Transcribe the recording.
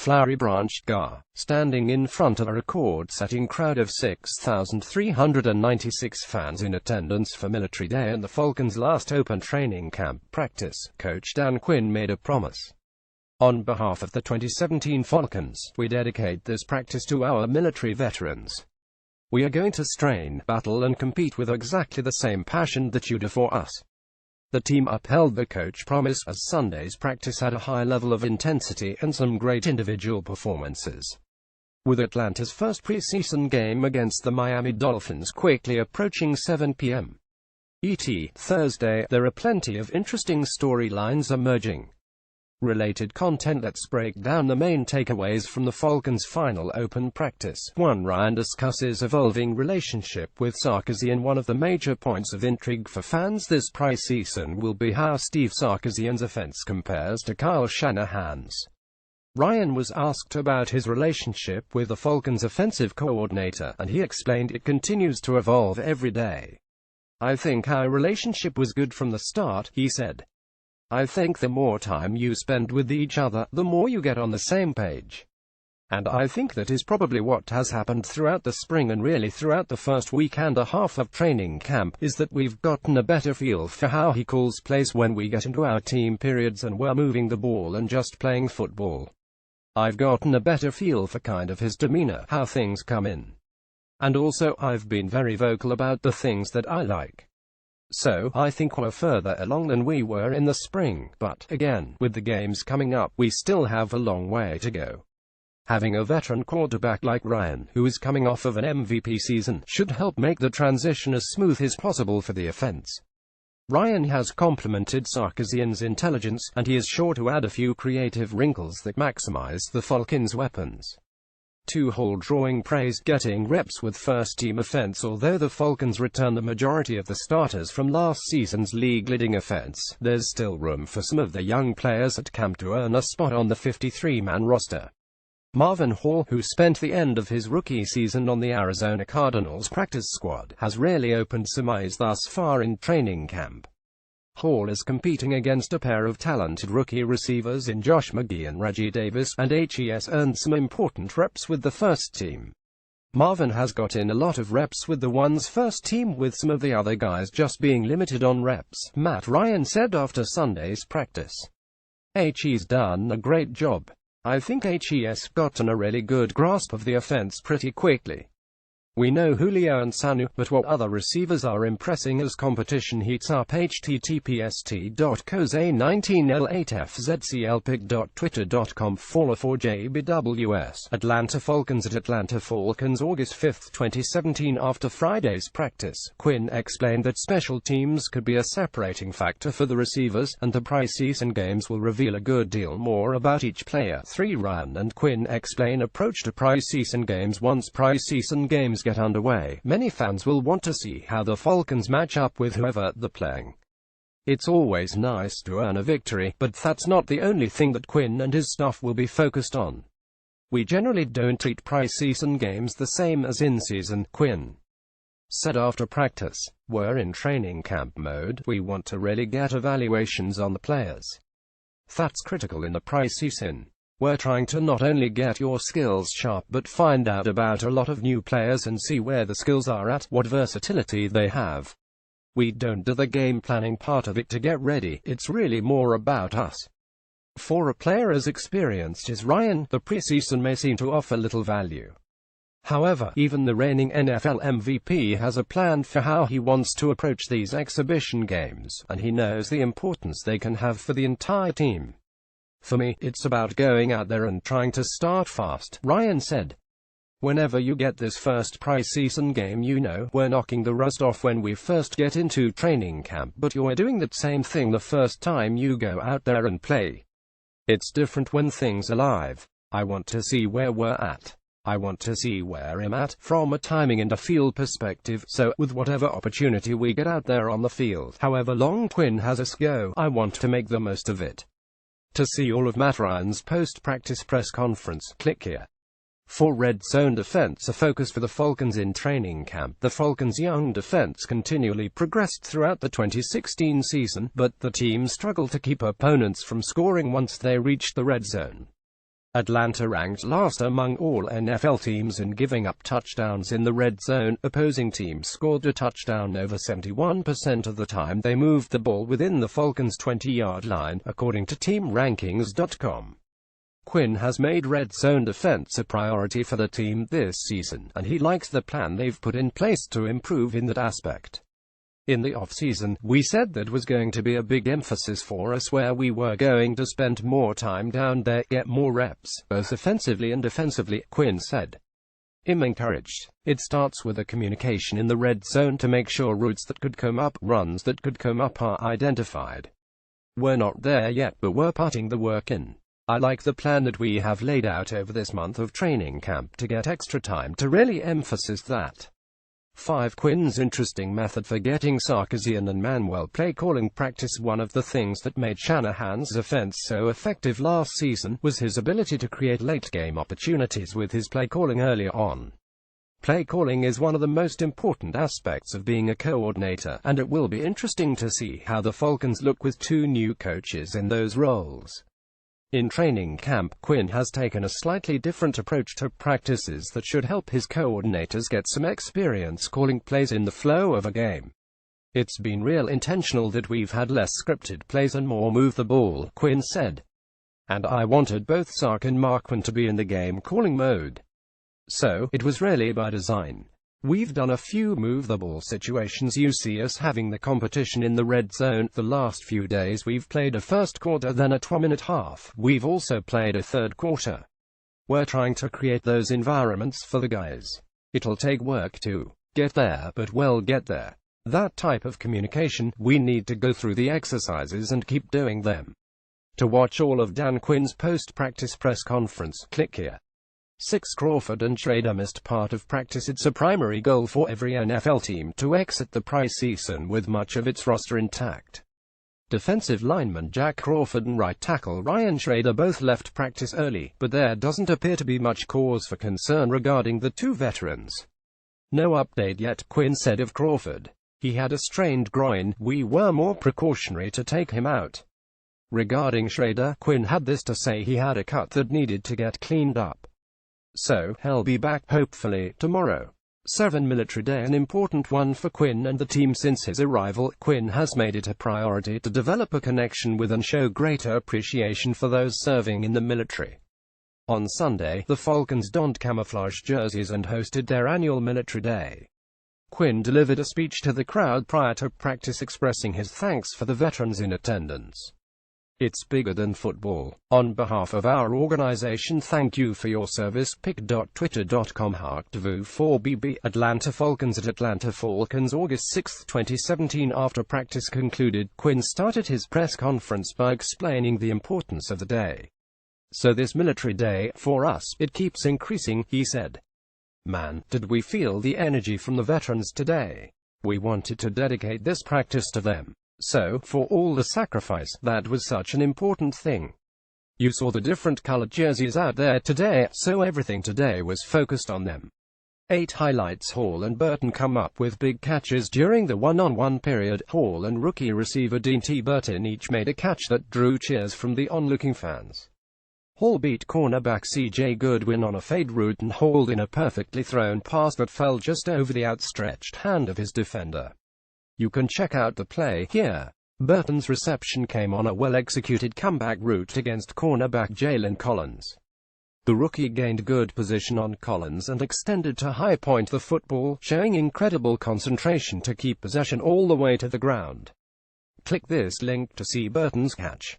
flowery-branched Gar, standing in front of a record-setting crowd of 6,396 fans in attendance for Military Day and the Falcons' last open training camp practice, coach Dan Quinn made a promise. On behalf of the 2017 Falcons, we dedicate this practice to our military veterans. We are going to strain, battle and compete with exactly the same passion that you do for us. The team upheld the coach promise as Sunday's practice had a high level of intensity and some great individual performances. With Atlanta's first preseason game against the Miami Dolphins quickly approaching 7 p.m. ET Thursday, there are plenty of interesting storylines emerging. Related content. Let's break down the main takeaways from the Falcons' final open practice. 1. Ryan discusses evolving relationship with Sarkisian. One of the major points of intrigue for fans this preseason will be how Steve Sarkisian's offense compares to Kyle Shanahan's. Ryan was asked about his relationship with the Falcons' offensive coordinator, and he explained it continues to evolve every day. "I think our relationship was good from the start," he said. "I think the more time you spend with each other, the more you get on the same page. And I think that is probably what has happened throughout the spring and really throughout the first week and a half of training camp, is that we've gotten a better feel for how he calls plays when we get into our team periods and we're moving the ball and just playing football. I've gotten a better feel for kind of his demeanor, how things come in. And also, I've been very vocal about the things that I like. So, I think we're further along than we were in the spring, but, again, with the games coming up, we still have a long way to go. Having a veteran quarterback like Ryan, who is coming off of an MVP season, should help make the transition as smooth as possible for the offense." Ryan has complimented Sarkisian's intelligence, and he is sure to add a few creative wrinkles that maximize the Falcons' weapons. 2. Hall drawing praise, getting reps with first-team offense. Although the Falcons return the majority of the starters from last season's league-leading offense, there's still room for some of the young players at camp to earn a spot on the 53-man roster. Marvin Hall, who spent the end of his rookie season on the Arizona Cardinals practice squad, has really opened some eyes thus far in training camp. Hall is competing against a pair of talented rookie receivers in Josh McGee and Reggie Davis, and HES earned some important reps with the first team. Marvin has got in a lot of reps with the one's first team, with some of the other guys just being limited on reps, Matt Ryan said after Sunday's practice. "He's done a great job. I think HES gotten a really good grasp of the offense pretty quickly. We know Julio and Sanu, but what other receivers are impressing as competition heats up." https://coza19l8fzclpic.twitter.com/4JBWS. Atlanta Falcons at Atlanta Falcons August 5, 2017. After Friday's practice, Quinn explained that special teams could be a separating factor for the receivers, and the preseason games will reveal a good deal more about each player. 3. Ryan and Quinn explain approach to preseason games. Once preseason games get underway, many fans will want to see how the Falcons match up with whoever they're playing. It's always nice to earn a victory, but that's not the only thing that Quinn and his staff will be focused on. "We generally don't treat preseason games the same as in-season," Quinn said after practice. "We're in training camp mode. We want to really get evaluations on the players. That's critical in the preseason. We're trying to not only get your skills sharp but find out about a lot of new players and see where the skills are at, what versatility they have. We don't do the game planning part of it to get ready, it's really more about us." For a player as experienced as Ryan, the preseason may seem to offer little value. However, even the reigning NFL MVP has a plan for how he wants to approach these exhibition games, and he knows the importance they can have for the entire team. "For me, it's about going out there and trying to start fast," Ryan said. "Whenever you get this first preseason game, you know, we're knocking the rust off when we first get into training camp, but you're doing that same thing the first time you go out there and play. It's different when things are live. I want to see where we're at. I want to see where I'm at from a timing and a feel perspective, so, with whatever opportunity we get out there on the field, however long Quinn has us go, I want to make the most of it." To see all of Matt Ryan's post-practice press conference, click here. For red zone defense, a focus for the Falcons in training camp. The Falcons' young defense continually progressed throughout the 2016 season, but the team struggled to keep opponents from scoring once they reached the red zone. Atlanta ranked last among all NFL teams in giving up touchdowns in the red zone. Opposing teams scored a touchdown over 71% of the time they moved the ball within the Falcons' 20-yard line, according to TeamRankings.com. Quinn has made red zone defense a priority for the team this season, and he likes the plan they've put in place to improve in that aspect. In the off-season, we said that was going to be a big emphasis for us, where we were going to spend more time down there, get more reps, both offensively and defensively, Quinn said. I'm encouraged. It starts with a communication in the red zone to make sure routes that could come up, runs that could come up are identified. We're not there yet, but we're putting the work in. I like the plan that we have laid out over this month of training camp to get extra time to really emphasize that. 5. Quinn's interesting method for getting Sarkisian and man-well play calling practice. One of the things that made Shanahan's offense so effective last season was his ability to create late-game opportunities with his play calling earlier on. Play calling is one of the most important aspects of being a coordinator, and it will be interesting to see how the Falcons look with two new coaches in those roles. In training camp, Quinn has taken a slightly different approach to practices that should help his coordinators get some experience calling plays in the flow of a game. It's been real intentional that we've had less scripted plays and more move the ball, Quinn said. And I wanted both Sark and Marquand to be in the game calling mode. So, it was really by design. We've done a few move-the-ball situations. You see us having the competition in the red zone. The last few days we've played a first quarter, then a 2-minute half. We've also played a third quarter. We're trying to create those environments for the guys. It'll take work to get there, but we'll get there. That type of communication, we need to go through the exercises and keep doing them. To watch all of Dan Quinn's post-practice press conference, click here. 6. Crawford and Schrader missed part of practice. It's a primary goal for every NFL team to exit the preseason with much of its roster intact. Defensive lineman Jack Crawford and right tackle Ryan Schrader both left practice early, but there doesn't appear to be much cause for concern regarding the two veterans. No update yet, Quinn said of Crawford. He had a strained groin. We were more precautionary to take him out. Regarding Schrader, Quinn had this to say: he had a cut that needed to get cleaned up. So, he'll be back hopefully tomorrow. 7. Military Day, an important one for Quinn and the team since his arrival. Quinn has made it a priority to develop a connection with and show greater appreciation for those serving in the military. On Sunday, the Falcons donned camouflage jerseys and hosted their annual Military Day. Quinn delivered a speech to the crowd prior to practice expressing his thanks for the veterans in attendance. It's bigger than football. On behalf of our organization, thank you for your service. pic.twitter.com /4BB Atlanta Falcons at Atlanta Falcons, August 6, 2017. After practice concluded, Quinn started his press conference by explaining the importance of the day. So this Military Day, for us, it keeps increasing, he said. Man, did we feel the energy from the veterans today. We wanted to dedicate this practice to them. So, for all the sacrifice, that was such an important thing. You saw the different colored jerseys out there today, so everything today was focused on them. 8. Highlights: Hall and Burton come up with big catches during the one-on-one period. Hall and rookie receiver Dean T. Burton each made a catch that drew cheers from the onlooking fans. Hall beat cornerback C.J. Goodwin on a fade route and hauled in a perfectly thrown pass that fell just over the outstretched hand of his defender. You can check out the play here. Burton's reception came on a well-executed comeback route against cornerback Jalen Collins. The rookie gained good position on Collins and extended to high point the football, showing incredible concentration to keep possession all the way to the ground. Click this link to see Burton's catch.